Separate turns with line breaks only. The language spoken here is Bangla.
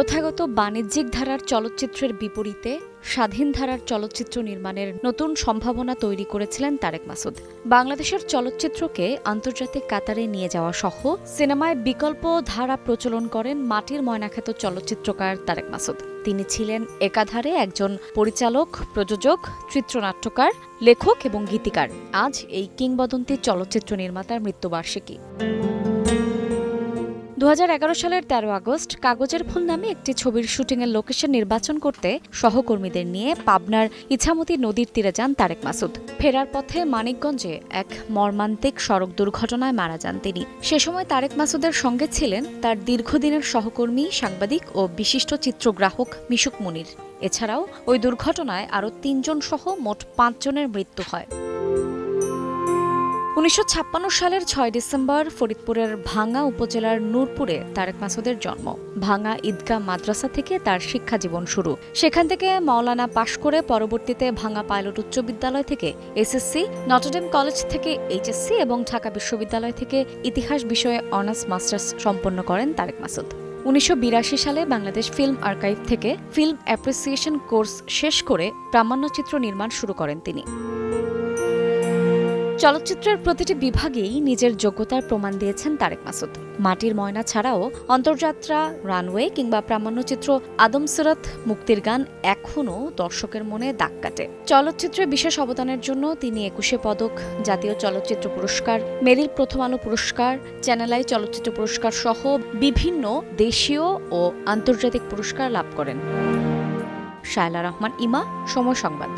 প্রথাগত বাণিজ্যিক ধারার চলচ্চিত্রের বিপরীতে স্বাধীন ধারার চলচ্চিত্র নির্মাণের নতুন সম্ভাবনা তৈরি করেছিলেন তারেক মাসুদ। বাংলাদেশের চলচ্চিত্রকে আন্তর্জাতিক কাতারে নিয়ে যাওয়া সহ সিনেমায় বিকল্প ধারা প্রচলন করেন মাটির ময়নাখ্যাত চলচ্চিত্রকার তারেক মাসুদ। তিনি ছিলেন একাধারে একজন পরিচালক, প্রযোজক, চিত্রনাট্যকার, লেখক এবং গীতিকার। আজ এই কিংবদন্তি চলচ্চিত্র নির্মাতার মৃত্যুবার্ষিকী। 2011 সালের 13 আগস্ট কাগজের ফুল নামে একটি ছবির শুটিংয়ের লোকেশন নির্বাচন করতে সহকর্মীদের নিয়ে পাবনার ইছামতি নদীর তীরে যান তারেক মাসুদ। ফেরার পথে মানিকগঞ্জে এক মর্মান্তিক সড়ক দুর্ঘটনায় মারা যান তিনি। সে সময় তারেক মাসুদের সঙ্গে ছিলেন তার দীর্ঘদিনের সহকর্মী, সাংবাদিক ও বিশিষ্ট চিত্রগ্রাহক মিশুক মুনির। এছাড়াও ওই দুর্ঘটনায় আরও 3 জন সহ মোট 5 জনের মৃত্যু হয়। 1956 সালের 6 ডিসেম্বর ফরিদপুরের ভাঙ্গা উপজেলার নূরপুরে তারেক মাসুদের জন্ম। ভাঙ্গা ঈদগাহ মাদ্রাসা থেকে তার শিক্ষা জীবন শুরু। সেখান থেকে মাওলানা পাশ করে পরবর্তীতে ভাঙ্গা পাইলট উচ্চ বিদ্যালয় থেকে এসএসসি, নটরডেম কলেজ থেকে এইচএসসি এবং ঢাকা বিশ্ববিদ্যালয় থেকে ইতিহাস বিষয়ে অনার্স মাস্টার্স সম্পন্ন করেন তারেক মাসুদ। 1982 সালে বাংলাদেশ ফিল্ম আর্কাইভ থেকে ফিল্ম অ্যাপ্রিসিয়েশন কোর্স শেষ করে প্রামাণ্যচিত্র নির্মাণ শুরু করেন তিনি। চলচ্চিত্রের প্রতিটি বিভাগেই নিজের যোগ্যতার প্রমাণ দিয়েছেন তারেক মাসুদ। মাটির ময়না ছাড়াও অন্তর্যাত্রা, রানওয়ে কিংবা প্রামাণ্যচিত্র আদমসুরত, মুক্তির গান এখনও দর্শকের মনে দাগ কাটে। চলচ্চিত্রে বিশেষ অবদানের জন্য তিনি 21 পদক, জাতীয় চলচ্চিত্র পুরস্কার, মেরিল প্রথম আলো পুরস্কার, চ্যানেল আই চলচ্চিত্র পুরস্কার সহ বিভিন্ন দেশীয় ও আন্তর্জাতিক পুরস্কার লাভ করেন। শায়লা রহমান, ইমা, সময় সংবাদ।